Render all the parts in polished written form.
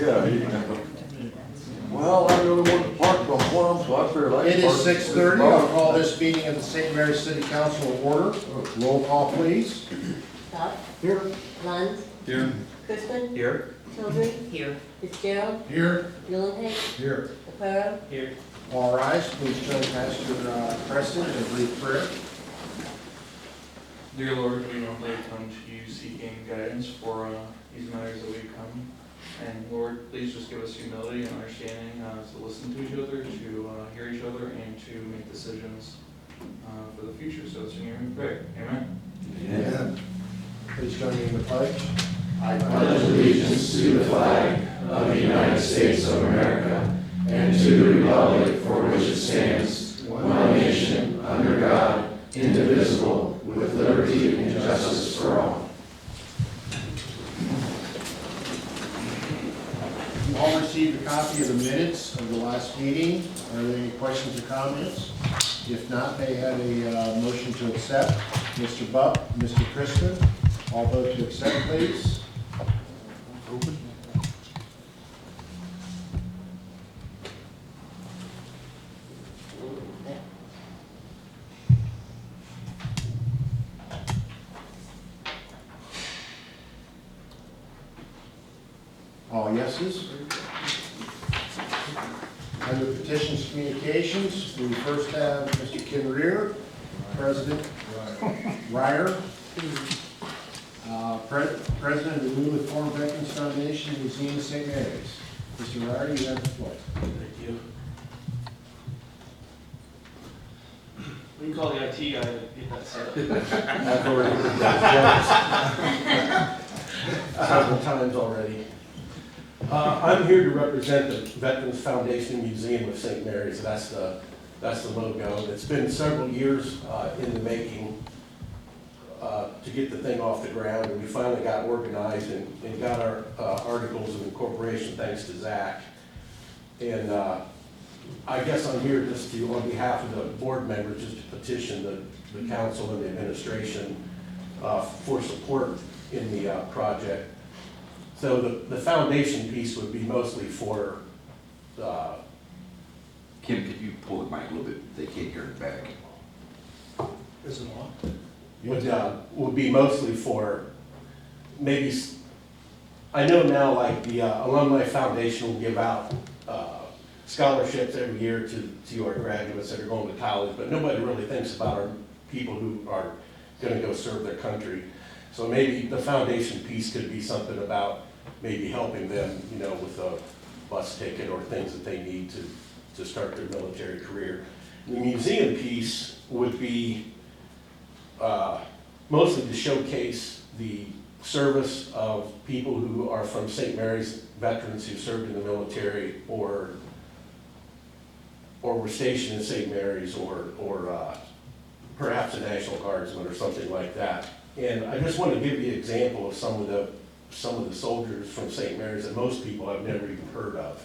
Yeah, well, I'm the only one that parked on one, so I figured I'd. It is park- 6:30. I'll call this meeting of the St. Mary's City Council to order. Roll call, please. Todd, Here. Lund, Here. Crispin, Here. Childry. Here. Fitzgerald, Here. Muhlenhage, Here. Caparo, Here. All rise. Please join Pastor Preston in a brief prayer. Dear Lord, we normally come to you seeking guidance for these matters that we come. And Lord, please just give us humility and understanding to listen to each other, to hear each other, and to make decisions for the future. So it's in your name we pray. Amen. Amen. Please join me in the pledge. I pledge allegiance to the flag of the United States of America and to the republic for which it stands, one nation, under God, indivisible, with liberty and justice for all. You all received a copy of the minutes of the last meeting. Are there any questions or comments? If not, they have a motion to accept. Mr. Buck, Mr. Crispin, all vote to accept, please. Open. All yeses. Under petitions communications, we first have Mr. Ken Rear, President Ryer, President of the newly formed Veterans Foundation, Museum of St. Mary's. Mr. Ryer, you have the floor. Thank you. We can call the IT guy to get that set up. I've already heard that several times already. I'm here to represent the Veterans Foundation Museum of St. Mary's. That's the logo. It's been several years in the making to get the thing off the ground, and we finally got organized and got our articles of incorporation thanks to Zach. And I guess I'm here just to, on behalf of the board members, just to petition the council and the administration for support in the project. So the foundation piece would be mostly for, Kim, could you pull the mic a little bit? They can't hear it back. Is it on? would be mostly for maybe, I know now like the Alumni Foundation will give out scholarships every year to our graduates that are going to college, but nobody really thinks about our people who are gonna go serve their country. So maybe the foundation piece could be something about maybe helping them, you know, with a bus ticket or things that they need to start their military career. The museum piece would be mostly to showcase the service of people who are from St. Mary's, veterans who served in the military or were stationed in St. Mary's or perhaps a National Guardsman or something like that. And I just want to give you an example of some of the soldiers from St. Mary's that most people have never even heard of.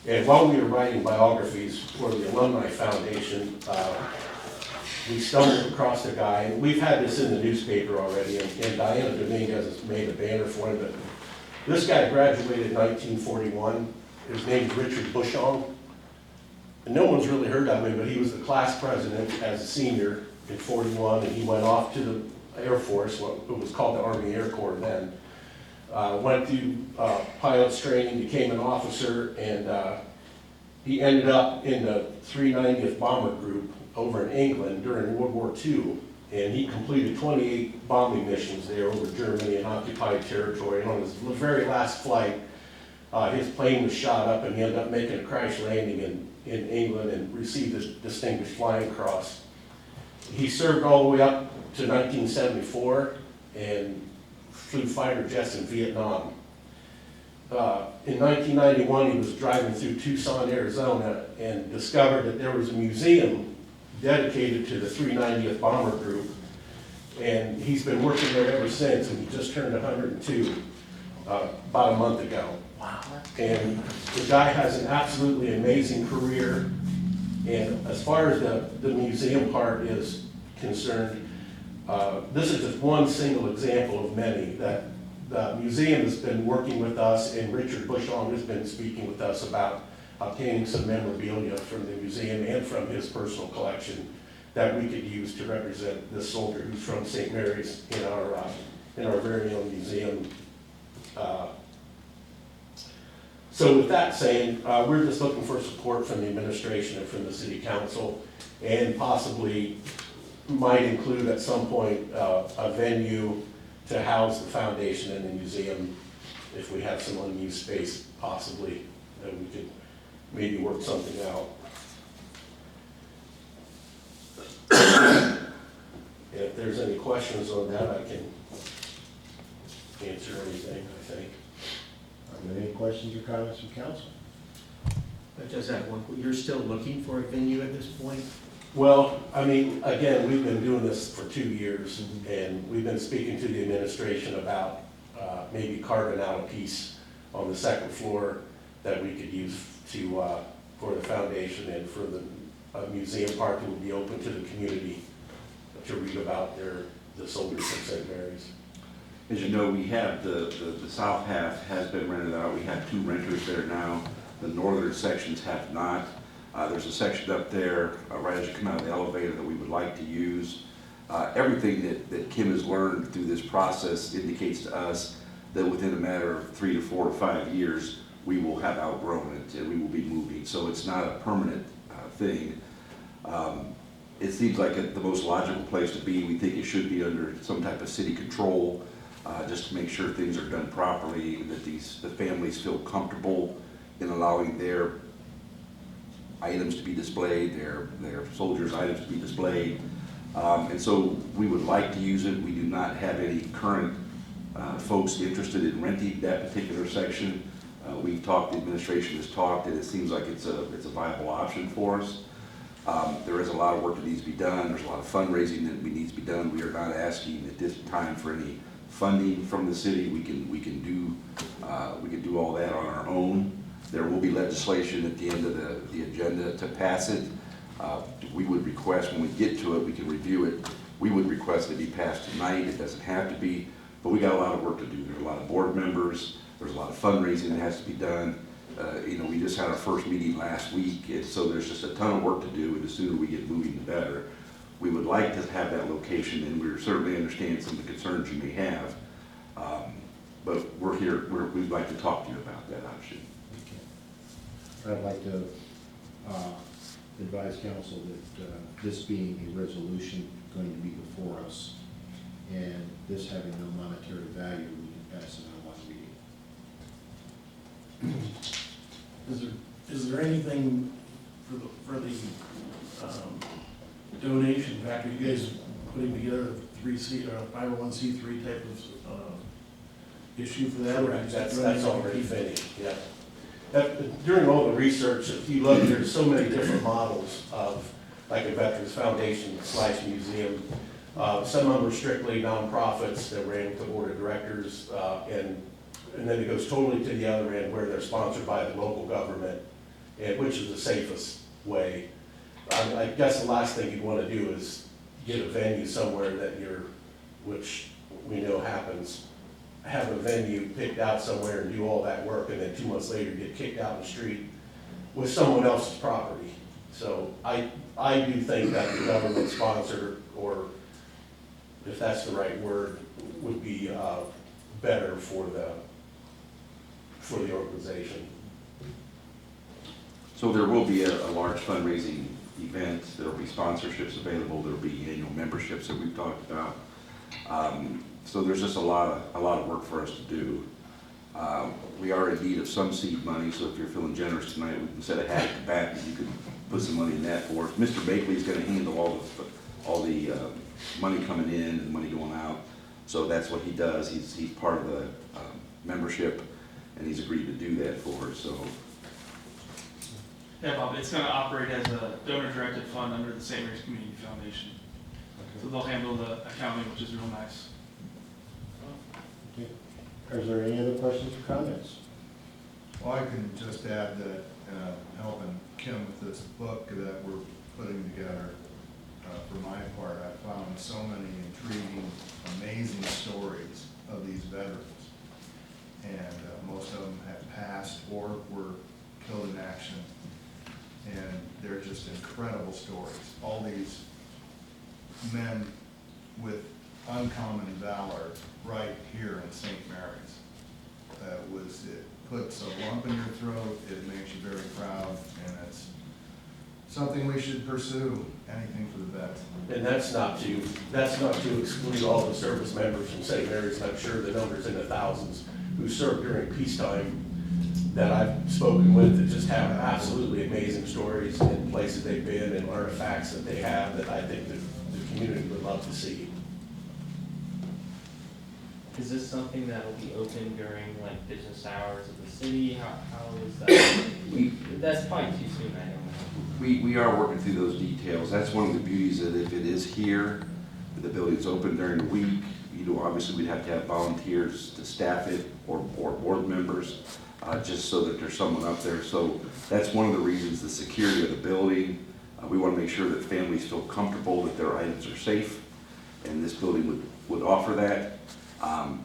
And while we were writing biographies for the Alumni Foundation, we stumbled across a guy, and we've had this in the newspaper already, and Diana Dominguez has made a banner for him, but this guy graduated in 1941. His name's Richard Bushong. And no one's really heard of him, but he was the class president as a senior in 41, and he went off to the Air Force, what it was called the Army Air Corps then. Went through pilot's training, became an officer, and he ended up in the 390th Bomber Group over in England during World War II, and he completed 28 bombing missions there over Germany and occupied territory. And on his very last flight, his plane was shot up, and he ended up making a crash landing in England and received the Distinguished Flying Cross. He served all the way up to 1974 and flew fighter jets in Vietnam. In 1991, he was driving through Tucson, Arizona, and discovered that there was a museum dedicated to the 390th Bomber Group, and he's been working there ever since, and he just turned 102 about a month ago. Wow. And the guy has an absolutely amazing career, and as far as the museum part is concerned, this is just one single example of many that the museum has been working with us, and Richard Bushong has been speaking with us about obtaining some memorabilia from the museum and from his personal collection that we could use to represent this soldier who's from St. Mary's in our very own museum. So with that saying, we're just looking for support from the administration and from the city council, and possibly might include at some point a venue to house the foundation and the museum, if we have some unused space possibly, that we could maybe work something out. If there's any questions on that, I can answer anything, I think. Are there any questions or comments from council? I just have one, you're still looking for a venue at this point? Well, I mean, again, we've been doing this for 2 years, and we've been speaking to the administration about maybe carving out a piece on the second floor that we could use to, for the foundation and for the museum part that would be open to the community to read about the soldiers from St. Mary's. As you know, we have the south half has been rented out. We have 2 renters there now. The northern sections have not. There's a section up there right as you come out of the elevator that we would like to use. Everything that Kim has learned through this process indicates to us that within a matter of 3 to 4 to 5 years, we will have outgrown it and we will be moving. So it's not a permanent thing. It seems like the most logical place to be. We think it should be under some type of city control, just to make sure things are done properly, and that the families feel comfortable in allowing their items to be displayed, their soldiers' items to be displayed. And so we would like to use it. We do not have any current folks interested in renting that particular section. We've talked, the administration has talked, and it seems like it's a viable option for us. There is a lot of work that needs to be done. There's a lot of fundraising that needs to be done. We are not asking at this time for any funding from the city. We can do all that on our own. There will be legislation at the end of the agenda to pass it. We would request, when we get to it, we can review it. We would request it be passed tonight. It doesn't have to be, but we got a lot of work to do. There's a lot of board members. There's a lot of fundraising that has to be done. We just had our first meeting last week, and so there's just a ton of work to do, and the sooner we get moving, the better. We would like to have that location, and we certainly understand some of the concerns you may have. But we're here, we'd like to talk to you about that option. I'd like to advise council that this being a resolution going to be before us, and this having no monetary value, we can pass it on one meeting. Is there anything for the donation factor? You guys putting together a 501c3 type of issue for that? Correct. That's already finished, yeah. During all the research, if you look, there's so many different models of, like a Veterans Foundation / museum. Some of them are strictly nonprofits that ran with the board of directors, and then it goes totally to the other end where they're sponsored by the local government, which is the safest way. I guess the last thing you'd want to do is get a venue somewhere which we know happens, have a venue picked out somewhere and do all that work, and then 2 months later get kicked out in the street with someone else's property. So I do think that the government sponsor, or if that's the right word, would be better for the organization. So there will be a large fundraising event. There will be sponsorships available. There will be annual memberships that we've talked about. So there's just a lot of work for us to do. We are in need of some seed money, so if you're feeling generous tonight, we can set a hat at the back and you can put some money in that for us. Mr. Bakley is going to handle all the money coming in and money going out. So that's what he does. He's part of the membership, and he's agreed to do that for us. So. Yeah, Bob, it's going to operate as a donor-directed fund under the St. Mary's Community Foundation. So they'll handle the accounting, which is real nice. Okay. Is there any other questions or comments? Well, I can just add that helping Kim with this book that we're putting together, for my part, I found so many intriguing, amazing stories of these veterans. and most of them have passed or were killed in action. And they're just incredible stories. All these men with uncommon valor right here in St. Mary's. It puts a lump in your throat, it makes you very proud, and it's something we should pursue, anything for the vets. And that's not to exclude all the service members from St. Mary's, and I'm sure the number's in the thousands who served during peacetime that I've spoken with that just have absolutely amazing stories and places they've been and artifacts that they have that I think that the community would love to see. Is this something that will be open during like business hours of the city? How is that? That's probably too soon, I don't know. We are working through those details. That's one of the beauties that if it is here, the building's open during the week, obviously we'd have to have volunteers to staff it or board members, just so that there's someone up there. So that's one of the reasons, the security of the building. We want to make sure that families feel comfortable that their items are safe, and this building would offer that.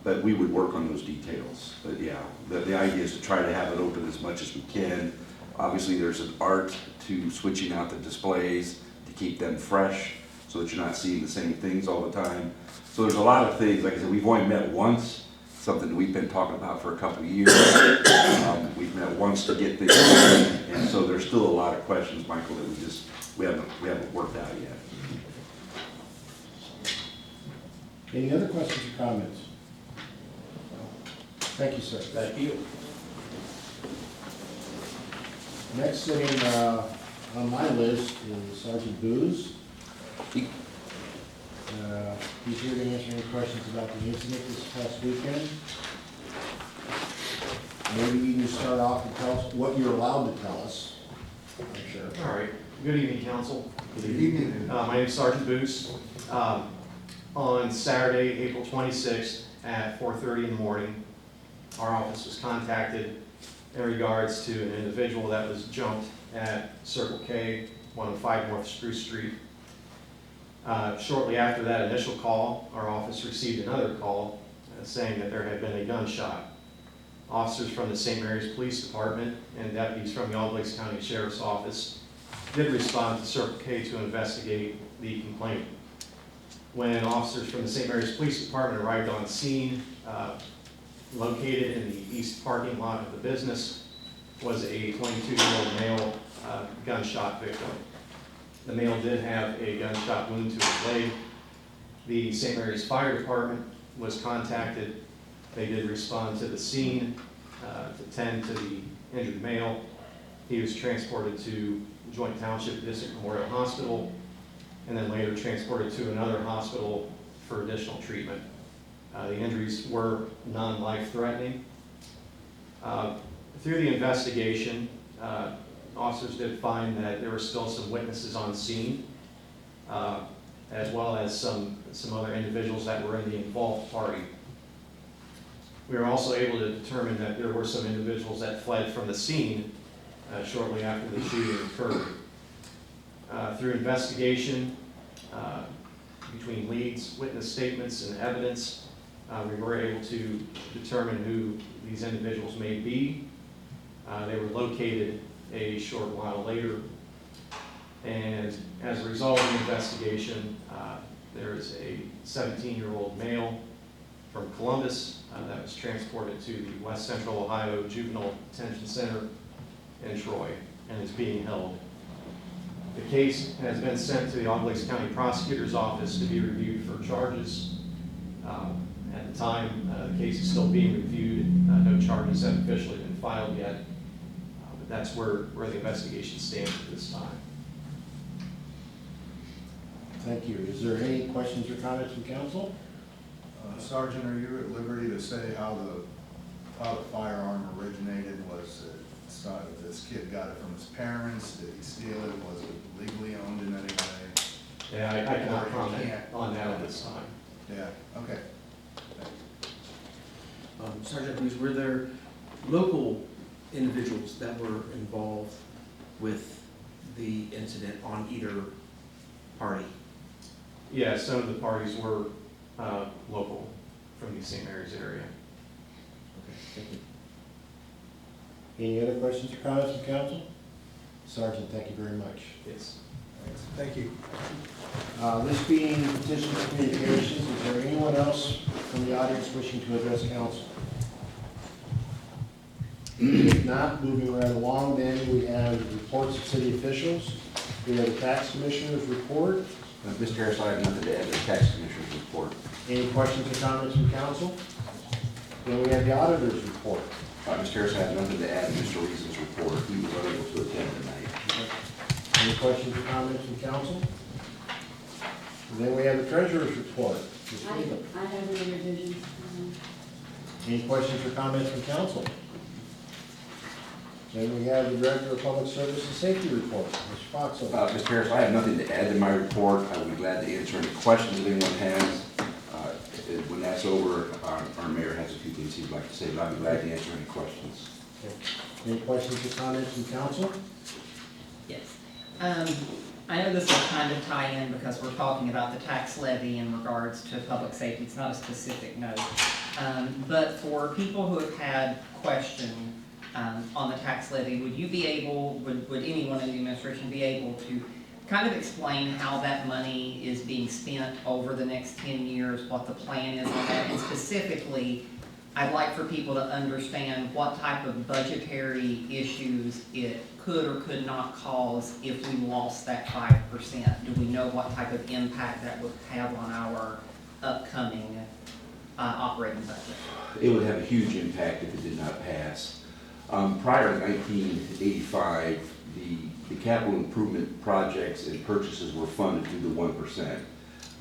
But we would work on those details. But yeah, the idea is to try to have it open as much as we can. Obviously, there's an art to switching out the displays to keep them fresh so that you're not seeing the same things all the time. So there's a lot of things. Like I said, we've only met once, something that we've been talking about for a couple of years. We've met once to get things going, and so there's still a lot of questions, Michael, that we haven't worked out yet. Any other questions or comments? Thank you, sir. Thank you. Next sitting on my list is Sergeant Booz. He's here to answer any questions about the incident this past weekend. Maybe you can start off and tell us what you're allowed to tell us. I'm sure. All right. Good evening, council. Good evening. My name is Sergeant Booz. On Saturday, April 26th at 4:30 in the morning, our office was contacted in regards to an individual that was jumped at Circle K, 105 North Spruce Street. Shortly after that initial call, our office received another call saying that there had been a gunshot. Officers from the St. Mary's Police Department and deputies from the All Lakes County Sheriff's Office did respond to Circle K to investigate the complaint. When officers from the St. Mary's Police Department arrived on scene, located in the east parking lot of the business, was a 22-year-old male gunshot victim. The male did have a gunshot wound to his leg. The St. Mary's Fire Department was contacted. They did respond to the scene to tend to the injured male. He was transported to Joint Township District Memorial Hospital, and then later transported to another hospital for additional treatment. The injuries were non-life-threatening. Through the investigation, officers did find that there were still some witnesses on scene, as well as some other individuals that were in the involved party. We were also able to determine that there were some individuals that fled from the scene shortly after the shooting occurred. Through investigation, between leads, witness statements, and evidence, we were able to determine who these individuals may be. They were located a short while later, and as a result of the investigation, there is a 17-year-old male from Columbus that was transported to the West Central Ohio Juvenile Detention Center in Troy and is being held. The case has been sent to the All Lakes County Prosecutor's Office to be reviewed for charges. At the time, the case is still being reviewed. No charges have officially been filed yet, but that's where the investigation stands at this time. Thank you. Is there any questions or comments from council? Sergeant, are you at liberty to say how the firearm originated? Was it this kid got it from his parents? Did he steal it? Was it legally owned in any way? Yeah, I cannot comment on that at this time. Yeah, okay. Sergeant Booz, were there local individuals that were involved with the incident on either party? Yeah, some of the parties were local from the St. Mary's area. Thank you. Any other questions or comments from council? Sergeant, thank you very much. Yes. Thank you. This being petitions and communications, is there anyone else from the audience wishing to address council? If not, moving right along, then we have reports of city officials. We have the tax commissioner's report. Mr. Harris, I have nothing to add to the tax commissioner's report. Any questions or comments from council? Then we have the auditor's report. Mr. Harris, I have nothing to add to Mr. Reason's report. He was unable to attend tonight. Any questions or comments from council? And then we have the treasurer's report. Ms. Weaver. I have no revisions. Any questions or comments from council? Then we have the director of public service and safety report, Mr. Foxell. Mr. Harris, I have nothing to add to my report. I will be glad to answer any questions that anyone has. When that's over, our mayor has a few things he'd like to say, but I'll be glad to answer any questions. Okay. Any questions or comments from council? Yes. I know this will kind of tie in because we're talking about the tax levy in regards to public safety. It's not a specific note. But for people who have had questions on the tax levy, would you be able, would anyone in the administration be able to kind of explain how that money is being spent over the next 10 years, what the plan is on that, and specifically, I'd like for people to understand what type of budgetary issues it could or could not cause if we lost that 5%. Do we know what type of impact that would have on our upcoming operating budget? It would have a huge impact if it did not pass. Prior to 1985, the capital improvement projects and purchases were funded through the 1%.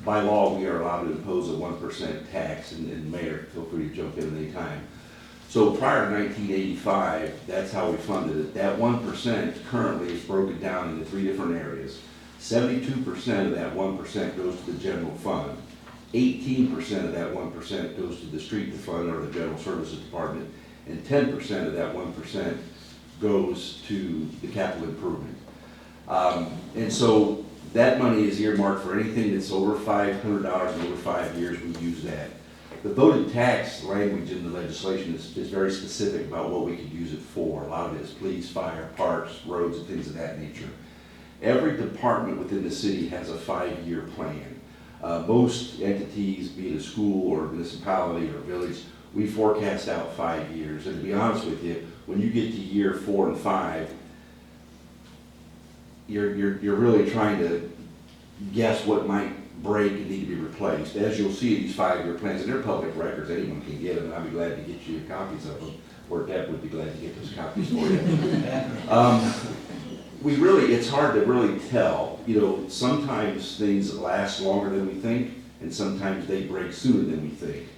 By law, we are allowed to impose a 1% tax, and Mayor, feel free to jump in at any time. So prior to 1985, that's how we funded it. That 1% currently is broken down into 3 different areas. 72% of that 1% goes to the general fund. 18% of that 1% goes to the street fund or the general services department, and 10% of that 1% goes to the capital improvement. And so that money is earmarked for anything that's over $500 and over 5 years, we use that. The voted tax language in the legislation is very specific about what we could use it for. A lot of it is police, fire, parks, roads, and things of that nature. Every department within the city has a 5-year plan. Most entities, be it a school or a municipality or village, we forecast out 5 years. And to be honest with you, when you get to year 4 and 5, you're really trying to guess what might break and need to be replaced. As you'll see, these 5-year plans, and they're public records, anyone can get them, and I'd be glad to get you copies of them, or Deb would be glad to get those copies for you. It's hard to really tell. You know, sometimes things last longer than we think, and sometimes they break sooner than we think.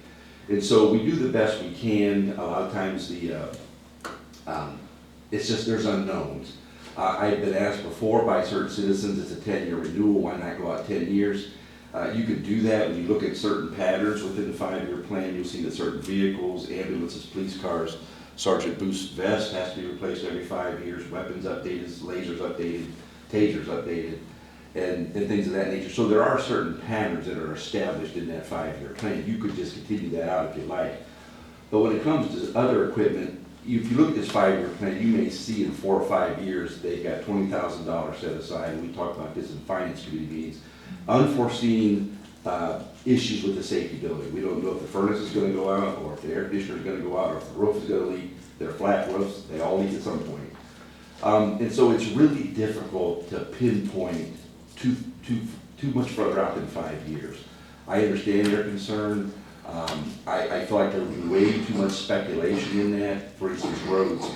And so we do the best we can. A lot of times it's just there's unknowns. I've been asked before by certain citizens, it's a 10-year renewal, why not go out 10 years? You could do that when you look at certain patterns within the 5-year plan. You'll see that certain vehicles, ambulances, police cars, Sergeant Boost vest has to be replaced every 5 years, weapons updated, lasers updated, tasers updated, and things of that nature. So there are certain patterns that are established in that 5-year plan. You could just continue that out if you like. But when it comes to other equipment, if you look at this 5-year plan, you may see in 4 or 5 years, they've got $20,000 set aside, and we talked about this in finance committee meetings. Unforeseen issues with the safety building. We don't know if the furnace is gonna go out, or if the air conditioner is gonna go out, or if the roof is gonna leak. They're flat roofs, they all leak at some point. And so it's really difficult to pinpoint too much further out than 5 years. I understand their concern. I feel like there would be way too much speculation in that. For instance, roads.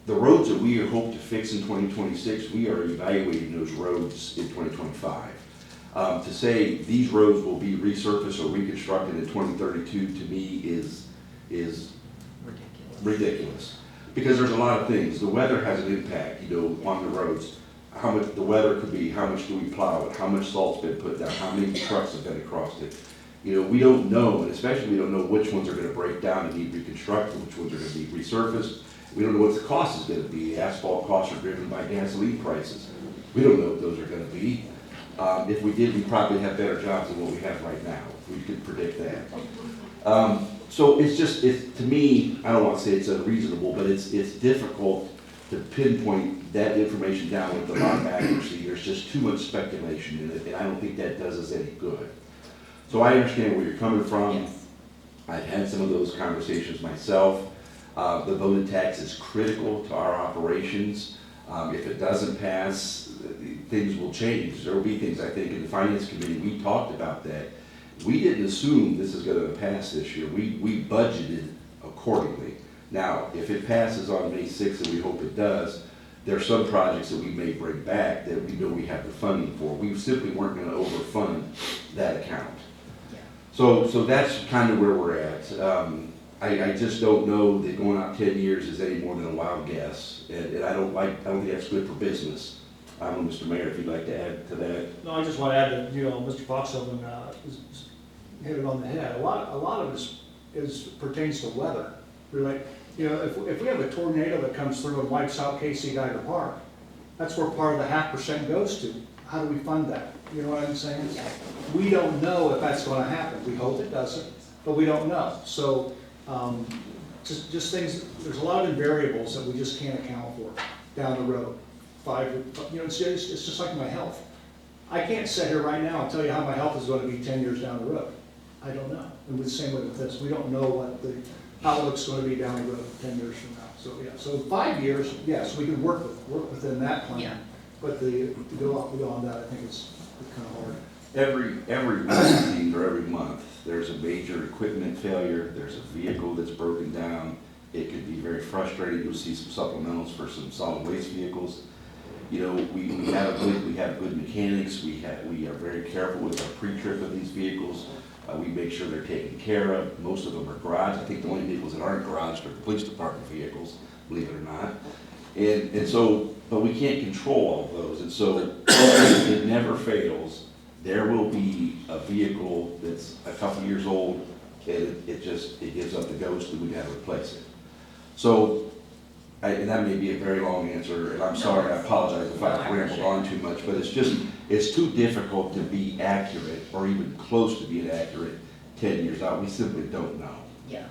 The roads that we hope to fix in 2026, we are evaluating those roads in 2025. To say these roads will be resurfaced or reconstructed in 2032 to me is ridiculous. Because there's a lot of things. The weather has an impact, on the roads. How much the weather could be, how much do we plow it, how much salt's been put down, how many trucks have been across it. We don't know, and especially we don't know which ones are going to break down and need reconstructed, which ones are going to be resurfaced. We don't know what the cost is going to be. The asphalt costs are driven by gasoline prices. We don't know what those are going to be. If we did, we'd probably have better jobs than what we have right now. We could predict that. So it's just, to me, I don't want to say it's unreasonable, but it's difficult to pinpoint that information down with a lot of accuracy. There's just too much speculation in it, and I don't think that does us any good. So I understand where you're coming from. Yes. I've had some of those conversations myself. The voting tax is critical to our operations. If it doesn't pass, things will change. There will be things, I think, in the Finance Committee, we talked about that. We didn't assume this is gonna pass this year. We budgeted accordingly. Now, if it passes on May 6th, and we hope it does, there are some projects that we may bring back that we know we have the funding for. We simply weren't gonna overfund that account. Yeah. So that's kind of where we're at. I just don't know that going out 10 years is any more than a wild guess, and I don't think that's good for business. I don't know, Mr. Mayor, if you'd like to add to that. No, I just want to add that, Mr. Foxhoven hit it on the head. A lot of it pertains to weather. Really, if we have a tornado that comes through and wipes out KC Geiger Park, that's where part of the 0.5% goes to. How do we fund that? You know what I'm saying? We don't know if that's going to happen. We hope it doesn't, but we don't know. So just things, there's a lot of variables that we just can't account for down the road. It's just like my health. I can't sit here right now and tell you how my health is going to be 10 years down the road. I don't know. And the same way with this, we don't know what the outlook's going to be down the road 10 years from now. So yeah, so 5 years, yes, we can work within that plan. Yeah. But to go beyond that, I think it's kind of hard. Every week or every month, there's a major equipment failure, there's a vehicle that's broken down. It could be very frustrating. You'll see some supplementals for some solid waste vehicles. We have good mechanics. We are very careful with our pre-trip of these vehicles. We make sure they're taken care of. Most of them are garage. I think the only vehicles that aren't garage are the police department vehicles, believe it or not. And so, but we can't control all of those. And so it never fails. There will be a vehicle that's a couple years old and it gives up the ghost and we gotta replace it. So, and that may be a very long answer, and I'm sorry, I apologize if I rambled on too much, but it's too difficult to be accurate, or even close to being accurate 10 years out. We simply don't know. Yeah.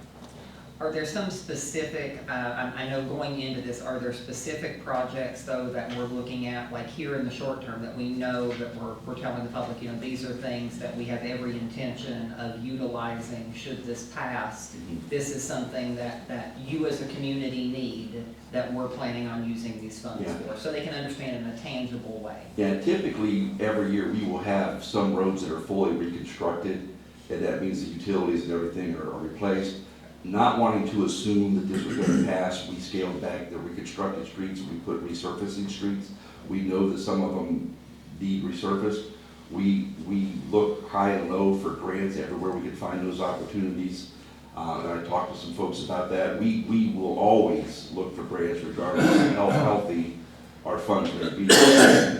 Are there some specific, I know going into this, are there specific projects though that we're looking at, like here in the short term, that we know that we're telling the public, these are things that we have every intention of utilizing should this pass? This is something that you as a community need, that we're planning on using these funds for, so they can understand in a tangible way. Yeah, typically every year we will have some roads that are fully reconstructed, and that means the utilities and everything are replaced. Not wanting to assume that this was going to pass, we scaled back the reconstructed streets, we put resurfacing streets. We know that some of them need resurfaced. We look high and low for grants everywhere we can find those opportunities. And I talked to some folks about that. We will always look for grants regardless of how healthy our funds may be.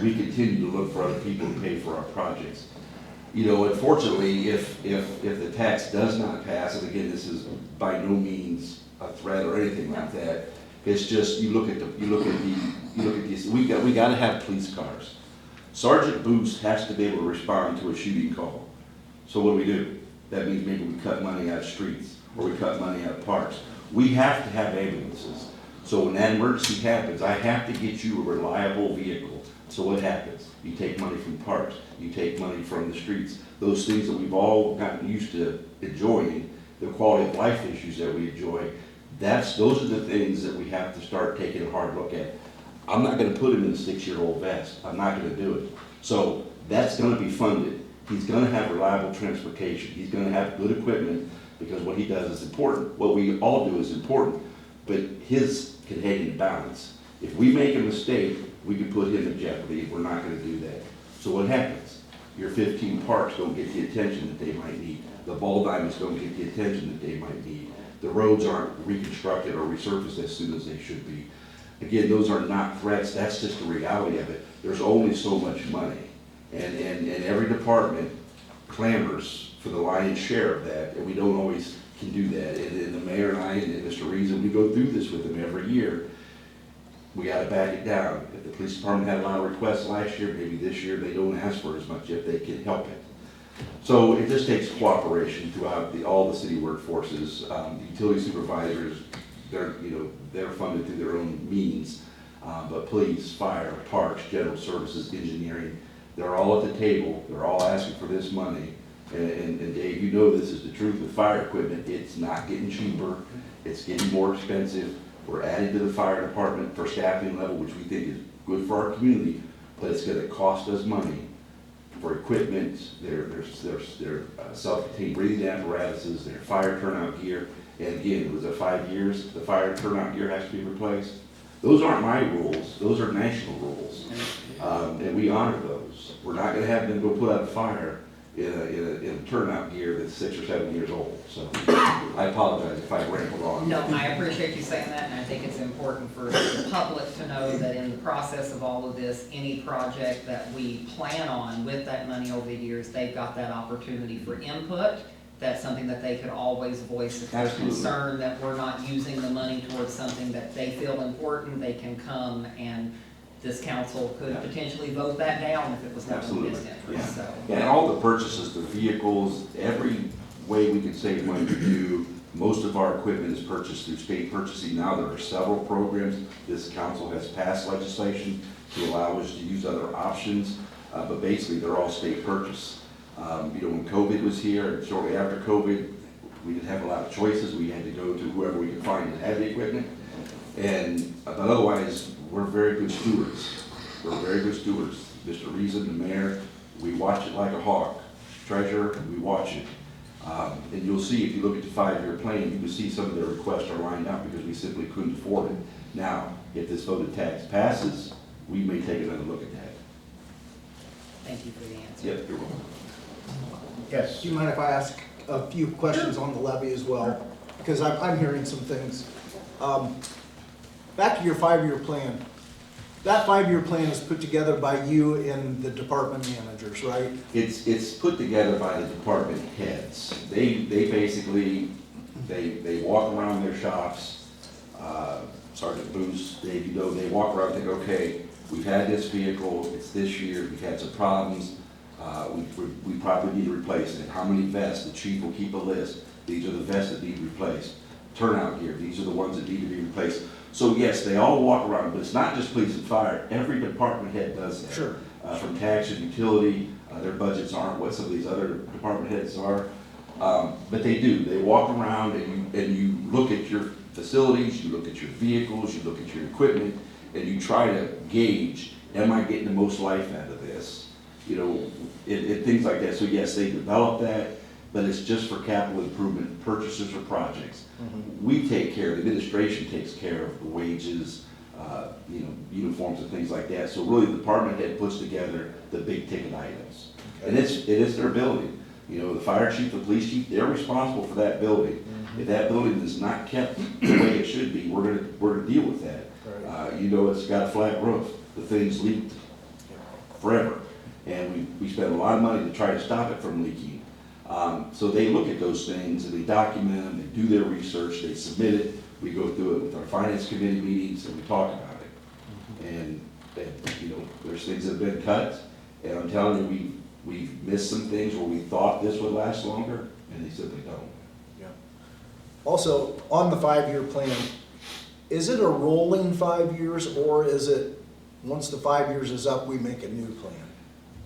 We continue to look for other people to pay for our projects. Unfortunately, if the tax does not pass, and again, this is by no means a threat or anything like that, it's just you look at these. We got to have police cars. Sergeant Boost has to be able to respond to a shooting call. So what do? That means maybe we cut money out of streets or we cut money out of parks. We have to have ambulances. So when that emergency happens, I have to get you a reliable vehicle. So what happens? You take money from parks, you take money from the streets. Those things that we've all gotten used to enjoying, the quality of life issues that we enjoy, those are the things that we have to start taking a hard look at. I'm not gonna put him in a 6-year-old vest. I'm not gonna do it. So that's gonna be funded. He's gonna have reliable transportation. He's gonna have good equipment because what he does is important. What we all do is important, but his can hang in balance. If we make a mistake, we can put him in jeopardy. We're not going to do that. So what happens? Your 15 parks don't get the attention that they might need. The ball diamonds don't get the attention that they might need. The roads aren't reconstructed or resurfaced as soon as they should be. Again, those are not threats. That's just the reality of it. There's only so much money. And every department clamors for the lion's share of that, and we don't always can do that. And the mayor and I and Mr. Reason, we go through this with him every year. We got to back it down. If the police department had a lot of requests last year, maybe this year they don't ask for as much if they can help it. So it just takes cooperation throughout all the city workforces. Utility supervisors, they're funded through their own means. But police, fire, parks, general services, engineering, they're all at the table. They're all asking for this money. And Dave, you know this is the truth with fire equipment. It's not getting cheaper. It's getting more expensive. We're adding to the fire department for staffing level, which we think is good for our community, but it's gonna cost us money for equipment, their self-contained breathing apparatuses, their fire turnout gear. And again, was it 5 years, the fire turnout gear has to be replaced? Those aren't my rules, those are national rules. And we honor those. We're not gonna have them go put out a fire in a turnout gear that's 6 or 7 years old. So I apologize if I rambled on. No, I appreciate you saying that, and I think it's important for the public to know that in the process of all of this, any project that we plan on with that money over the years, they've got that opportunity for input. That's something that they could always voice if they're Absolutely. concerned that we're not using the money towards something that they feel important. They can come, and this council could potentially vote that down if it was not in Absolutely. his interest, so. And all the purchases, the vehicles, every way we can save money to do, most of our equipment is purchased through state purchasing. Now there are several programs. This council has passed legislation to allow us to use other options, but basically they're all state purchase. When COVID was here, shortly after COVID, we didn't have a lot of choices. We had to go to whoever we could find that had the equipment. But otherwise, we're very good stewards. We're very good stewards. Mr. Reason, the mayor, we watch it like a hawk. Treasurer, we watch it. And you'll see, if you look at the 5-year plan, you can see some of their requests are lined up because we simply couldn't afford it. Now, if this voted tax passes, we may take another look at that. Thank you for the answer. Yep, you're welcome. Yes. Do you mind if I ask a few questions on the levy as well? Because I'm hearing some things. Back to your 5-year plan. That 5-year plan is put together by you and the department managers, right? It's put together by the department heads. They basically, they walk around their shops, Sergeant Booth, Dave, they walk around and think, okay, we've had this vehicle, it's this year, we've had some problems, we probably need to replace it. How many vests? The chief will keep a list. These are the vests that need replaced. Turnout gear, these are the ones that need to be replaced. So yes, they all walk around, but it's not just police and fire. Every department head does that. Sure. From tax and utility, their budgets aren't what some of these other department heads are. But they do. They walk around and you look at your facilities, you look at your vehicles, you look at your equipment, and you try to gauge, am I getting the most life out of this? Things like that. So yes, they develop that, but it's just for capital improvement purchases or projects. We take care, the administration takes care of the wages, uniforms and things like that. So really the department head puts together the big ticket items. And it is their building. The fire chief, the police chief, they're responsible for that building. If that building is not kept the way it should be, we're gonna deal with that. It's got a flat roof. The thing's leaked forever. And we spend a lot of money to try to stop it from leaking. So they look at those things and they document them, they do their research, they submit it. We go through it with our finance committee meetings and we talk about it. And there's things that have been cut. And I'm telling you, we've missed some things where we thought this would last longer and they simply don't. Also, on the 5-year plan, is it a rolling 5 years, or is it, once the 5 years is up, we make a new plan?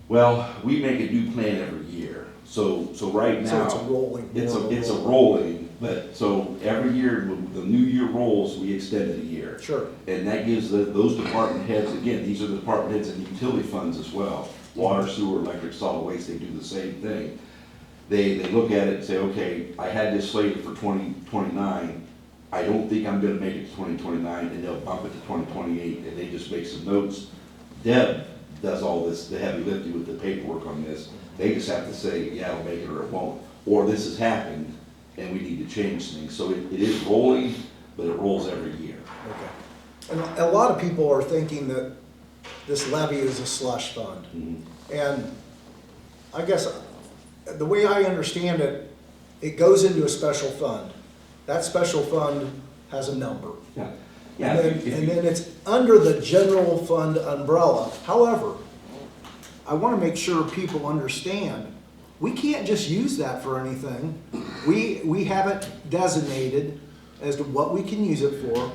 Well, we make a new plan every year. So right now. So it's a rolling. It's a rolling, but so every year, when the new year rolls, we extend it a year. Sure. And that gives those department heads, again, these are the department heads and utility funds as well. Water, sewer, electric, solid waste, they do the same thing. They look at it and say, okay, I had this slated for 2029. I don't think I'm gonna make it to 2029, and they'll bump it to 2028, and they just make some notes. Deb does all this, the heavy lifting with the paperwork on this. They just have to say, yeah, it'll make it or it won't. Or this has happened, and we need to change things. So it is rolling, but it rolls every year. Okay. And a lot of people are thinking that this levy is a slush fund. And I guess the way I understand it, it goes into a special fund. That special fund has a number. Yeah. And then it's under the general fund umbrella. However, I want to make sure people understand, we can't just use that for anything. We have it designated as to what we can use it for.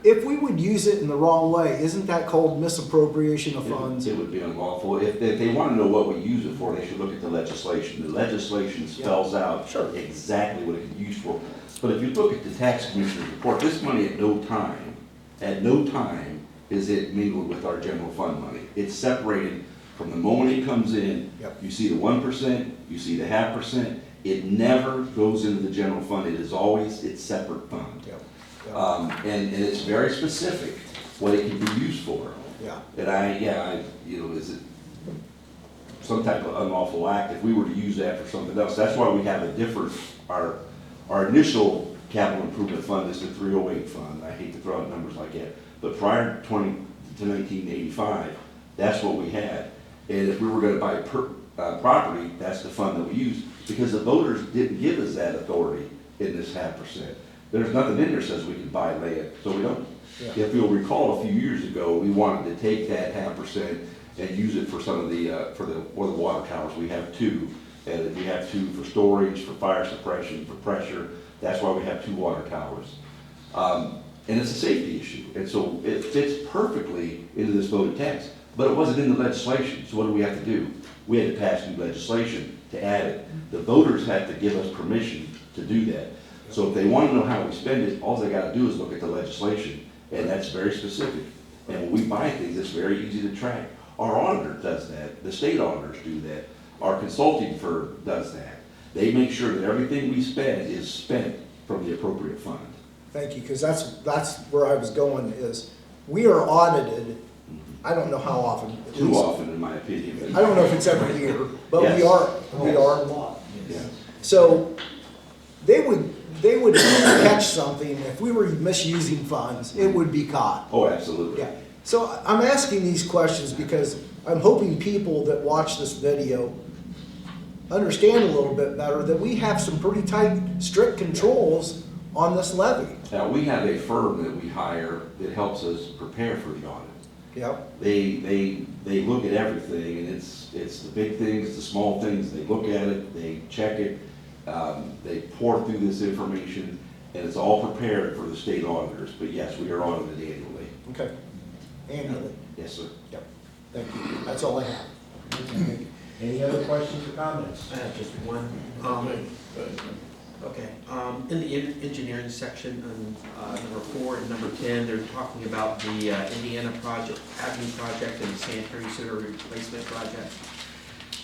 If we would use it in the wrong way, isn't that called misappropriation of funds? It would be unlawful. If they want to know what we use it for, they should look at the legislation. The legislation spells out exactly what it can be used for. But if you look at the tax commissioner's report, this money at no time is it mingled with our general fund money. It's separated from the moment it comes in. You see the 1%, you see the 0.5%. It never goes into the general fund. It is always its separate fund. And it's very specific what it can be used for. And is it some type of unlawful act if we were to use that for something else? That's why we have a different, our initial capital improvement fund is the 308 fund. I hate to throw out numbers like that. But prior to 1985, that's what we had. And if we were going to buy property, that's the fund that we used, because the voters didn't give us that authority in this 0.5%. There's nothing in there says we can buy land, so we don't. If you'll recall, a few years ago, we wanted to take that 0.5% and use it for some of the water towers. We have 2, and we have 2 for storage, for fire suppression, for pressure. That's why we have 2 water towers. And it's a safety issue, and so it fits perfectly into this voted tax. But it wasn't in the legislation, so what do we have to do? We had to pass new legislation to add it. The voters had to give us permission to do that. So if they want to know how we spend it, all they got to do is look at the legislation, and that's very specific. And when we buy things, it's very easy to track. Our auditor does that. The state auditors do that. Our consulting firm does that. They make sure that everything we spend is spent from the appropriate fund. Thank you, because that's where I was going, is we are audited, I don't know how often. Too often, in my opinion. I don't know if it's every year, but Yes. we are. So they would catch something, if we were misusing funds, it would be caught. Oh, absolutely. Yeah. So I'm asking these questions because I'm hoping people that watch this video understand a little bit better that we have some pretty tight, strict controls on this levy. Now, we have a firm that we hire that helps us prepare for the audit. Yep. They look at everything, and it's the big things, the small things. They look at it, they check it, they pour through this information, and it's all prepared for the state auditors. But yes, we are audited annually. Okay. Annually. Yes, sir. Yep. Thank you. That's all I have. Any other questions or comments? I have just one. Okay, in the engineering section, number 4 and number 10, they're talking about the Indiana Avenue project and the sanitary sewer replacement project.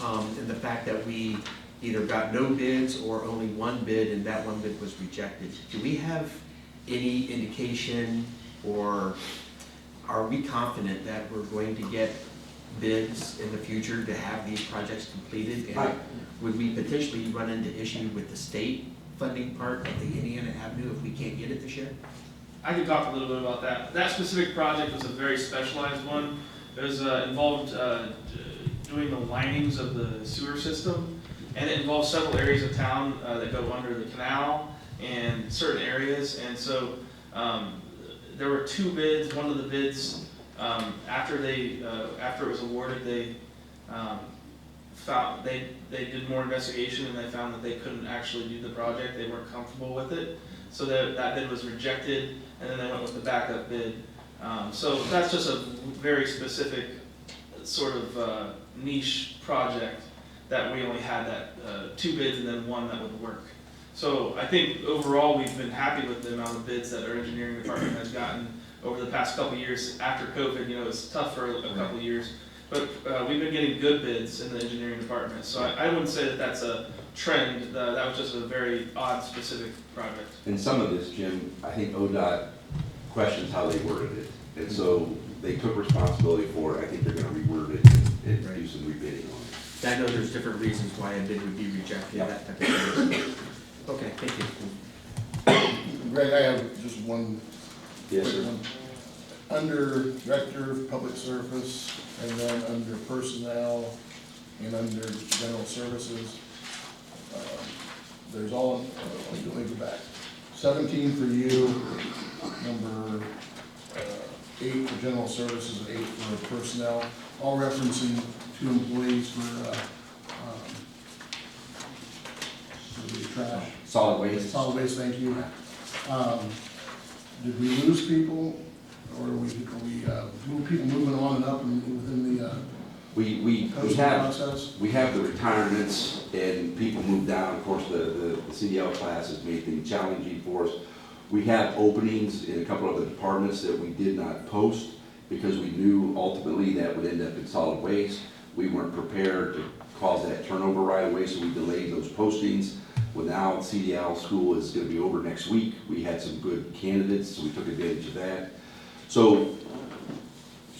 And the fact that we either got no bids or only one bid, and that one bid was rejected. Do we have any indication, or are we confident that we're going to get bids in the future to have these projects completed? And would we potentially run into issue with the state funding part of the Indiana Avenue if we can't get it this year? I can talk a little bit about that. That specific project was a very specialized one. It was involved doing the linings of the sewer system, and it involved several areas of town that go under the canal and certain areas. And so there were 2 bids. One of the bids, after it was awarded, they found they did more investigation, and they found that they couldn't actually do the project. They weren't comfortable with it, so that bid was rejected, and then they went with the backup bid. So that's just a very specific sort of niche project that we only had that 2 bids and then one that would work. So I think overall we've been happy with the amount of bids that our engineering department has gotten over the past couple of years. After COVID, it was tough for a couple of years. But we've been getting good bids in the engineering department, so I wouldn't say that that's a trend. That was just a very odd, specific project. And some of this, Jim, I think ODOT questions how they worded it, and so they took responsibility for it. I think they're going to reword it and do some rebidding on it. I know there's different reasons why a bid would be rejected, that type of thing. Okay, thank you. Greg, I have just one. Yes, quick sir. one. Under Director of Public Service, and then under Personnel, and under General Services, there's all, let me go back. 17 for you, number 8 for General Services, and 8 for Personnel, all referencing 2 employees for the trash? Solid waste. Solid waste, thank you. Did we lose people, or are we people moving on and up within the We posting have, process? we have the retirements and people move down. Of course, the CDL class has made things challenging for us. We have openings in a couple of the departments that we did not post because we knew ultimately that would end up in solid waste. We weren't prepared to cause that turnover right away, so we delayed those postings. Well, now CDL school is gonna be over next week. We had some good candidates, so we took advantage of that. So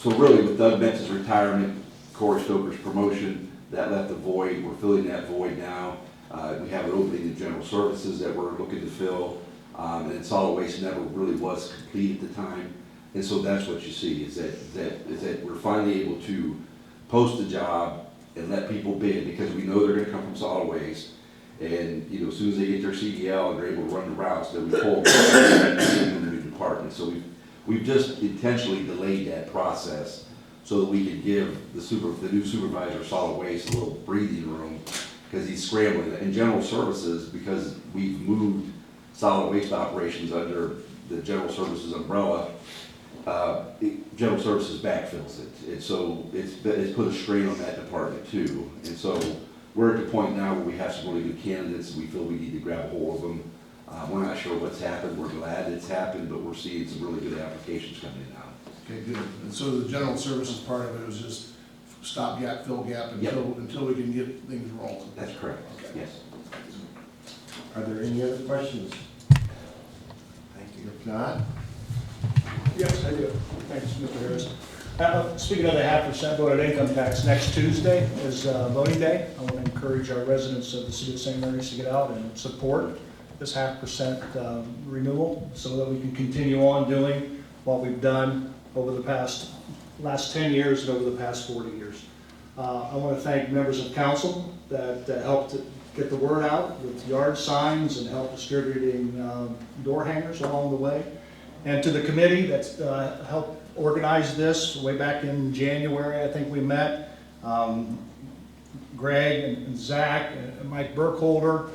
really with Doug Bentz's retirement, Corey Stoker's promotion, that left a void. We're filling that void now. We have an opening in general services that we're looking to fill. And solid waste never really was complete at the time. And so that's what you see, is that we're finally able to post the job and let people bid, because we know they're gonna come from solid waste. And, you know, as soon as they get their CDL and they're able to run the routes, then we pull them in the new department. So we've just intentionally delayed that process so that we could give the new supervisor of solid waste a little breathing room, because he's scrambling. In general services, because we've moved solid waste operations under the general services umbrella, general services backfills it. And so it's put a strain on that department too. And so we're at the point now where we have some really good candidates, and we feel we need to grab a hold of them. We're not sure what's happened. We're glad it's happened, but we're seeing some really good applications coming in now. Okay, good. And so the general services part of it was just stopgap, fill gap until we can get things rolling. That's correct. Okay. Yes. Are there any other questions? Thank you. If not, Yes, I do. Thanks, Mr. Harris. Speaking of the 0.5% voted income tax, next Tuesday is voting day. I want to encourage our residents of the city of St. Mary's to get out and support this 0.5% renewal so that we can continue on doing what we've done over the last 10 years and over the past 40 years. I want to thank members of council that helped get the word out with yard signs and help distributing door hangers along the way. And to the committee that's helped organize this way back in January, I think we met. Greg and Zach and Mike Burkholder,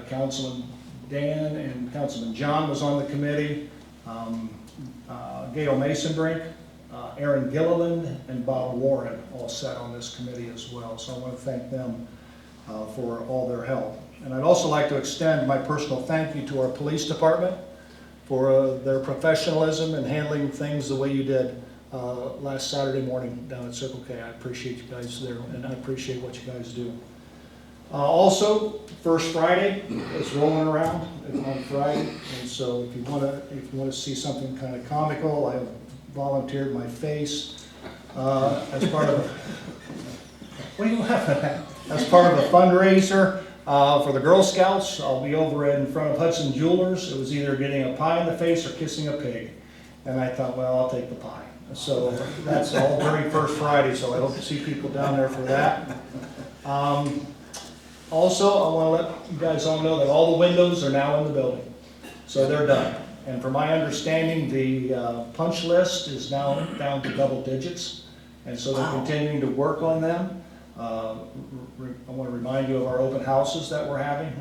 Councilman Dan and Councilman John was on the committee. Gail Masonbrink, Aaron Gilliland, and Bob Warren all sat on this committee as well. So I want to thank them for all their help. And I'd also like to extend my personal thank you to our police department for their professionalism in handling things the way you did last Saturday morning down at Circle K. I appreciate you guys there, and I appreciate what you guys do. Also, First Friday is rolling around on Friday, and so if you want to see something kind of comical, I volunteered my face as part of what are you laughing at? As part of a fundraiser for the Girl Scouts. I'll be over in front of Hudson Jewelers. It was either getting a pie in the face or kissing a pig, and I thought, well, I'll take the pie. So that's all during First Friday, so I hope to see people down there for that. Also, I want to let you guys all know that all the windows are now in the building, so they're done. And from my understanding, the punch list is now down to double digits, and so they're continuing to work on them. I want to remind you of our open houses that we're having.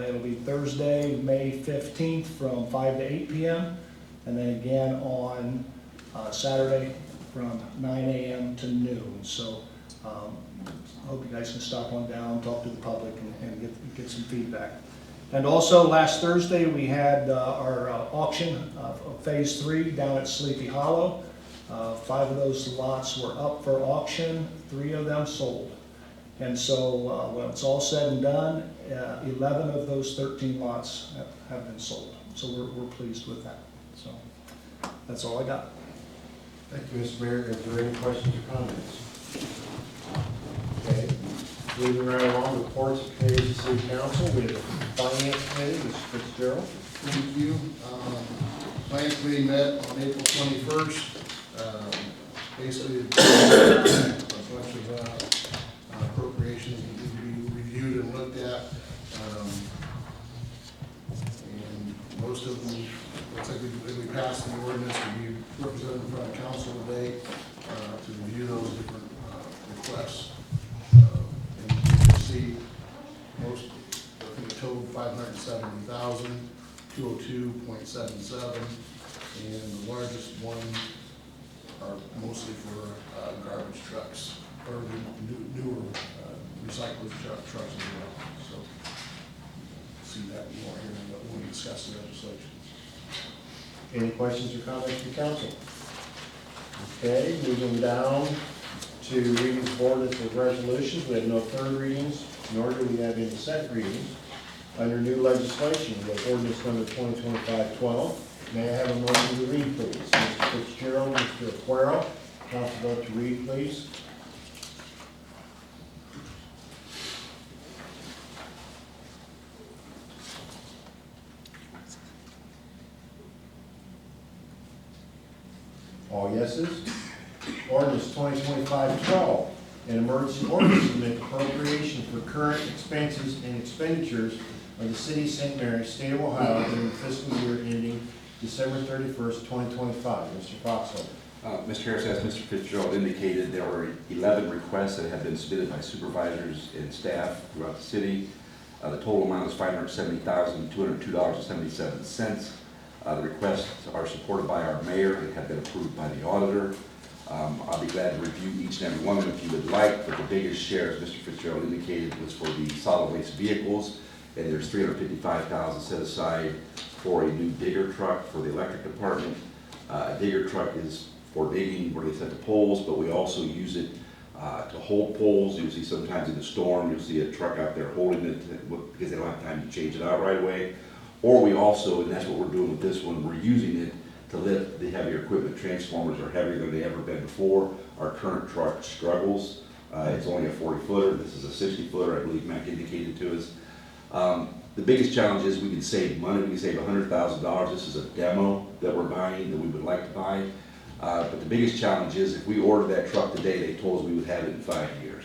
It'll be Thursday, May 15th from 5 to 8 p.m. and then again on Saturday from 9 a.m. to noon. So I hope you guys can stop on down, talk to the public, and get some feedback. And also last Thursday we had our auction of Phase 3 down at Sleepy Hollow. 5 of those lots were up for auction, 3 of them sold. And so when it's all said and done, 11 of those 13 lots have been sold. So we're pleased with that. So that's all I got. thank you, Mr. Mayor. Is there any questions or comments? Okay, moving right along, reports of committees of city council. We have the finance committee, Mr. Fitzgerald. Thank you. Finance committee met on April 21st. Basically, a bunch of appropriations that need to be reviewed and looked at. And most of them, looks like we passed the ordinance to be represented in front of council today to review those different requests. And you can see most, I think a total of 560 202.77, and the largest one are mostly for garbage trucks, or the newer recycled trucks as well. So, see that more here when we discuss the legislation. Any questions or comments from council? Okay, moving down to readings of ordinance and resolutions. We have no third readings, nor do we have any second readings. Under new legislation, we have ordinance number 2025-12. May I have a motion to read, please? Mr. Fitzgerald, Mr. Aquero, council vote to read, please. All yeses. Ordinance 2025-12, an emergency ordinance to make appropriation for current expenses and expenditures of the city of St. Mary's, state of Ohio, during the fiscal year ending December 31st, 2025. Mr. Foxell. Mr. Harris, as Mr. Fitzgerald indicated, there were 11 requests that have been submitted by supervisors and staff throughout the city. The total amount is $570,202.77. The requests are supported by our mayor and have been approved by the auditor. I'll be glad to review each and every one of them if you would like, but the biggest share, as Mr. Fitzgerald indicated, was for the solid waste vehicles, and there's $355,000 set aside for a new digger truck for the electric department. A digger truck is for digging where they set the poles, but we also use it to hold poles. You'll see sometimes in the storm, you'll see a truck out there holding it because they don't have time to change it out right away. Or we also, and that's what we're doing with this one, we're using it to lift the heavier equipment. Transformers are heavier than they ever been before. Our current truck struggles. It's only a 40-footer. This is a 60-footer, I believe Mac indicated to us. The biggest challenge is we can save money. We can save $100,000. This is a demo that we're buying that we would like to buy. But the biggest challenge is if we ordered that truck today, they told us we would have it in 5 years.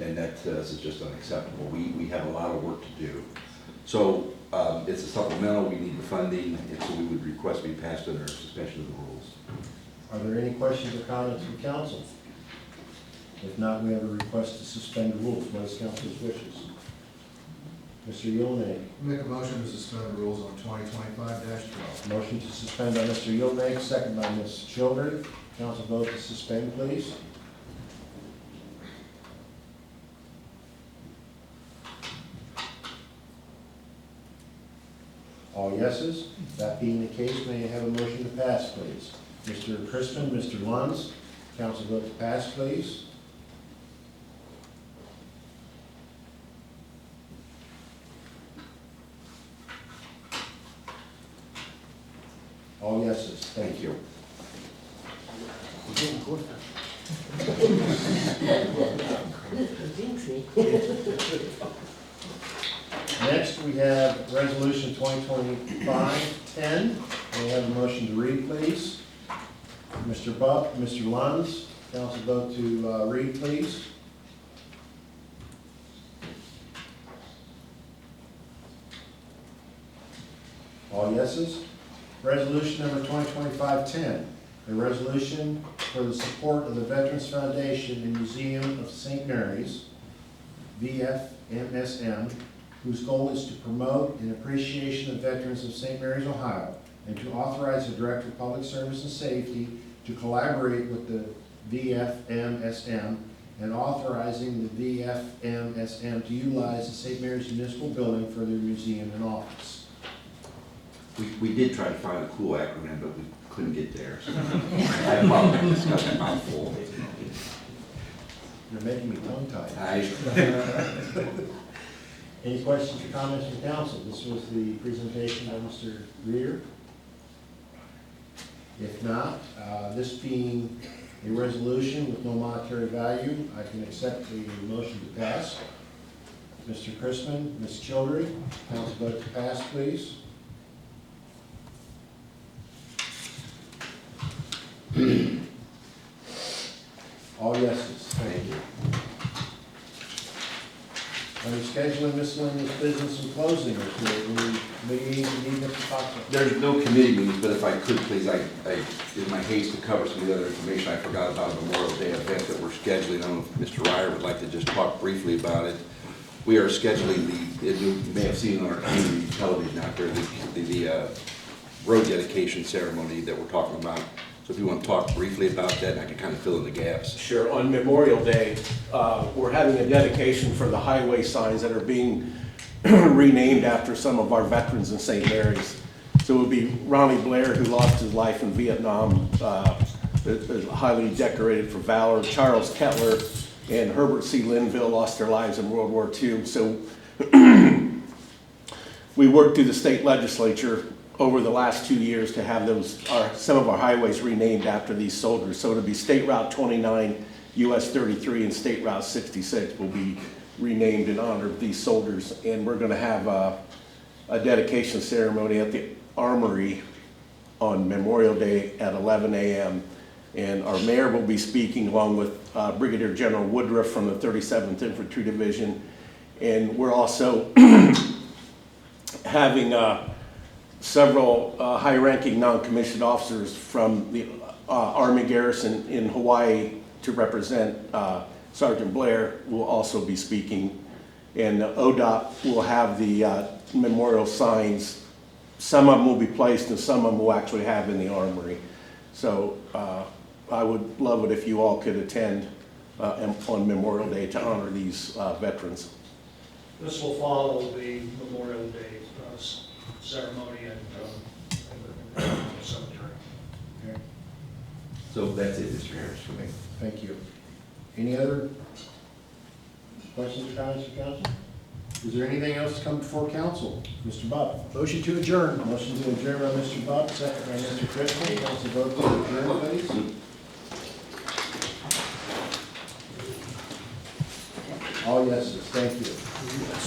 And that is just unacceptable. We have a lot of work to do. So it's a supplemental, we need the funding, and so we would request be passed under suspension of the rules. Are there any questions or comments from council? If not, we have a request to suspend the rules. What is council's wishes? Mr. Yulnay. Make a motion to suspend the rules on 2025-12. Motion to suspend by Mr. Yulnay, second by Ms. Childry. Council vote to suspend, please. All yeses. That being the case, may I have a motion to pass, please? Mr. Crispin, Mr. Lunds, council vote to pass, please. All yeses. Thank you. Next, we have Resolution 2025-10. May I have a motion to read, please? Mr. Buck, Mr. Lunds, council vote to read, please. All yeses. Resolution number 2025-10, a resolution for the support of the Veterans Foundation and Museum of St. Mary's, VFMSM, whose goal is to promote an appreciation of veterans of St. Mary's, Ohio, and to authorize the Director of Public Service and Safety to collaborate with the VFMSM and authorizing the VFMSM to utilize the St. Mary's Municipal Building for their museum and office. We did try to find a cool acronym, but we couldn't get there. So I apologize, it's got a mouthful. You're making me tongue-tied. Any Any questions or comments from council? This was the presentation by Mr. Reeder. If not, this being a resolution with no monetary value, I can accept the motion to pass. Mr. Crispin, Ms. Childry, council vote to pass, please. All yeses. Thank you. Under scheduling miscellaneous business and closing, is there any meetings you need, Mr. Fox? There's no committee meetings, but if I could, please, I in my haste to cover some of the other information, I forgot about a Memorial Day event that we're scheduling. I don't know if Mr. Ryer would like to just talk briefly about it. we are scheduling you may have seen on our community television out there, the road dedication ceremony that we're talking about. So if you want to talk briefly about that, and I can kind of fill in the gaps. Sure. On Memorial Day, we're having a dedication for the highway signs that are being renamed after some of our veterans in St. Mary's. So it would be Ronnie Blair, who lost his life in Vietnam, is highly decorated for valor. Charles Kettler and Herbert C. Linville lost their lives in World War II. So we worked through the state legislature over the last 2 years to have some of our highways renamed after these soldiers. So it'll be State Route 29, US 33, and State Route 66 will be renamed in honor of these soldiers. And we're gonna have a dedication ceremony at the Armory on Memorial Day at 11 a.m. And our mayor will be speaking along with Brigadier General Woodruff from the 37th Infantry Division. And we're also having several high-ranking non-commissioned officers from the Army garrison in Hawaii to represent Sergeant Blair will also be speaking. And ODOT will have the memorial signs. Some of them will be placed and some of them will actually have in the Armory. So I would love it if you all could attend on Memorial Day to honor these veterans. This will follow the Memorial Day ceremony in the cemetery. Okay. So that's it, Mr. Harris, for me. Thank you. Any other questions or comments from council? Is there anything else to come before council? Mr. Buck? Motion to adjourn. Motion to adjourn by Mr. Buck, second by Mr. Christian. Council vote to adjourn, please. All yeses, thank you.